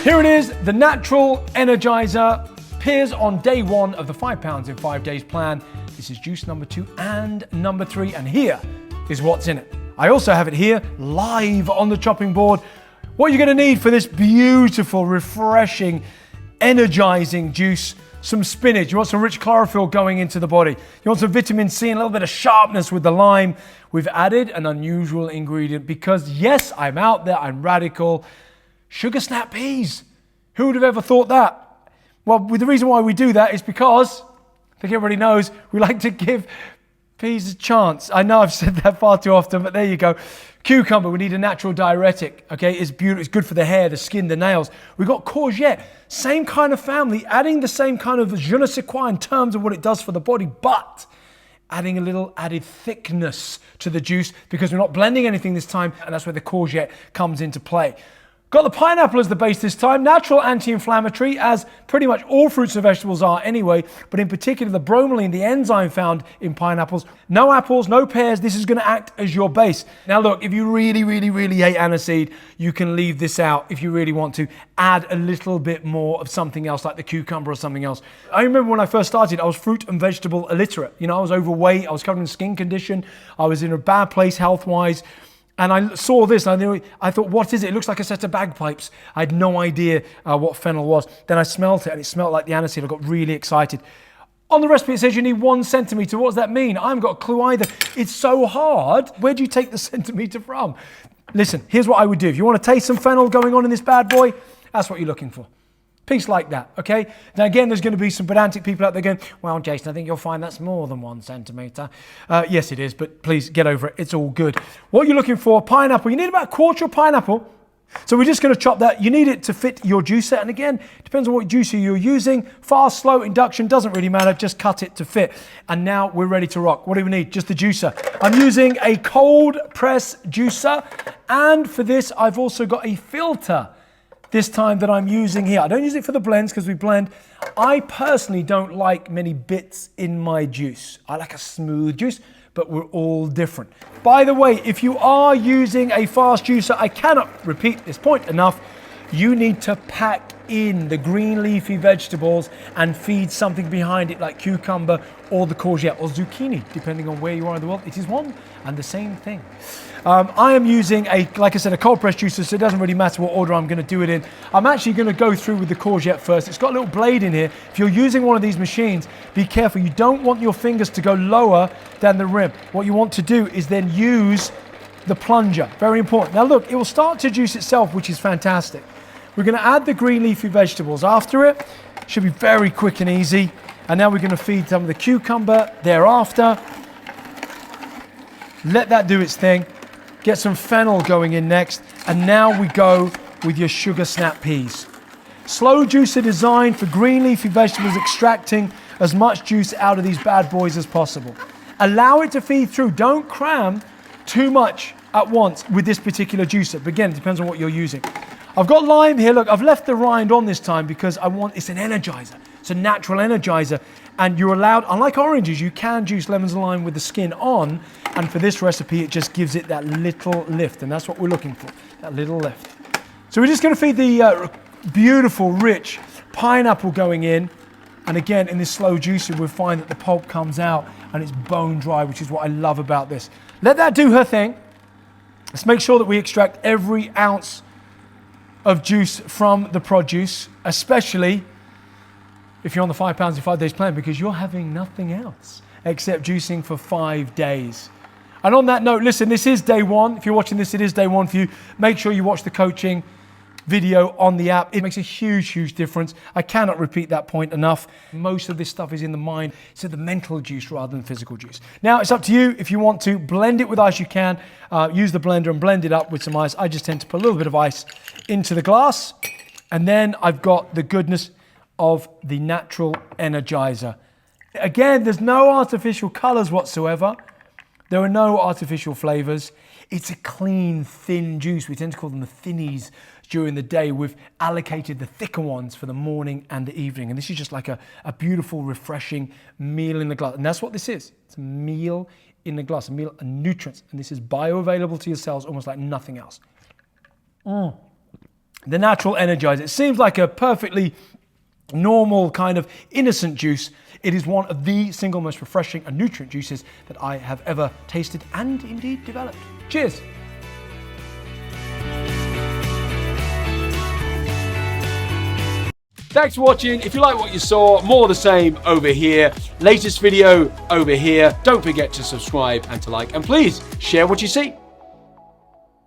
Here it is, the natural Energizer. Appears on day 1 of the 5 pounds in 5 days plan. This is juice number 2 and number 3, and here is what's in it. I also have it here live on the chopping board. What you're going to need for this beautiful, refreshing, energizing juice: some spinach. You want some rich chlorophyll going into the body. You want some vitamin C and a little bit of sharpness with the lime. We've added an unusual ingredient because, yes, I'm out there, I'm radical. Sugar snap peas. Who would have ever thought that? Well, the reason why we do that is because, I think everybody knows, we like to give peas a chance. I know I've said that far too often, but there you go. Cucumber, we need a natural diuretic, okay? It's beautiful, it's good for the hair, the skin, the nails. We've got courgette, same kind of family, adding the same kind of je ne sais quoi in terms of what it does for the body, but adding a little added thickness to the juice because we're not blending anything this time, and that's where the courgette comes into play. Got the pineapple as the base this time, natural anti-inflammatory, as pretty much all fruits and vegetables are anyway, but in particular the bromelain, the enzyme found in pineapples. No apples, no pears, this is going to act as your base. Now look, if you really hate aniseed, you can leave this out if you really want to. Add a little bit more of something else like the cucumber or something else. I remember when I first started, I was fruit and vegetable illiterate. You know, I was overweight, I was covered in skin condition, I was in a bad place health-wise. And I saw this, and I thought, what is it? It looks like a set of bagpipes. I had no idea what fennel was. Then I smelled it, and it smelled like the aniseed. I got really excited. On the recipe, it says you need 1 centimetre. What does that mean? I haven't got a clue either. It's so hard. Where do you take the centimetre from? Listen, here's what I would do. If you want to taste some fennel going on in this bad boy, that's what you're looking for. Piece like that, okay? Now again, there's going to be some pedantic people out there going, well, Jason, I think you'll find that's more than 1 centimetre. Yes, it is, but please get over it. It's all good. What you're looking for, pineapple. You need about 1/4 of pineapple. So we're just going to chop that. You need it to fit your juicer. And again, depends on what juicer you're using. Fast, slow, induction, doesn't really matter. Just cut it to fit. And now we're ready to rock. What do we need? Just the juicer. I'm using a cold press juicer. And for this, I've also got a filter this time that I'm using here. I don't use it for the blends because we blend. I personally don't like many bits in my juice. I like a smooth juice, but we're all different. By the way, if you are using a fast juicer, I cannot repeat this point enough, you need to pack in the green leafy vegetables and feed something behind it like cucumber or the courgette or zucchini, depending on where you are in the world. It is one and the same thing. I am using like I said, a cold press juicer, so it doesn't really matter what order I'm going to do it in. I'm actually going to go through with the courgette first. It's got a little blade in here. If you're using one of these machines, be careful. You don't want your fingers to go lower than the rim. What you want to do is then use the plunger. Very important. Now look, it will start to juice itself, which is fantastic. We're going to add the green leafy vegetables after it. Should be very quick and easy. And now we're going to feed some of the cucumber thereafter. Let that do its thing. Get some fennel going in next. And now we go with your sugar snap peas. Slow juicer designed for green leafy vegetables, extracting as much juice out of these bad boys as possible. Allow it to feed through. Don't cram too much at once with this particular juicer. But again, it depends on what you're using. I've got lime here. Look, I've left the rind on this time because it's an energizer. It's a natural energizer. And you're allowed, unlike oranges, you can juice lemons and lime with the skin on. And for this recipe, it just gives it that little lift. And that's what we're looking for, that little lift. So we're just going to feed the beautiful, rich pineapple going in. And again, in this slow juicer, we'll find that the pulp comes out and it's bone dry, which is what I love about this. Let that do her thing. Let's make sure that we extract every ounce of juice from the produce, especially if you're on the 5 pounds in 5 days plan, because you're having nothing else except juicing for 5 days. And on that note, listen, this is day 1. If you're watching this, it is day 1 for you. Make sure you watch the coaching video on the app. It makes a huge difference. I cannot repeat that point enough. Most of this stuff is in the mind. It's the mental juice rather than physical juice. Now, it's up to you. If you want to blend it with ice, you can. Use the blender and blend it up with some ice. I just tend to put a little bit of ice into the glass. And then I've got the goodness of the natural Energizer. Again, there's no artificial colors whatsoever. There are no artificial flavors. It's a clean, thin juice. We tend to call them the thinnies during the day. We've allocated the thicker ones for the morning and the evening. And this is just like a beautiful, refreshing meal in the glass. And that's what this is. It's a meal in the glass, a meal of nutrients. And this is bioavailable to your cells almost like nothing else. the natural Energizer. It seems like a perfectly normal kind of innocent juice. It is one of the single most refreshing and nutrient juices that I have ever tasted and indeed developed. Cheers. Thanks for watching. If you like what you saw, more of the same over here. Latest video over here. Don't forget to subscribe and to like, and please share what you see.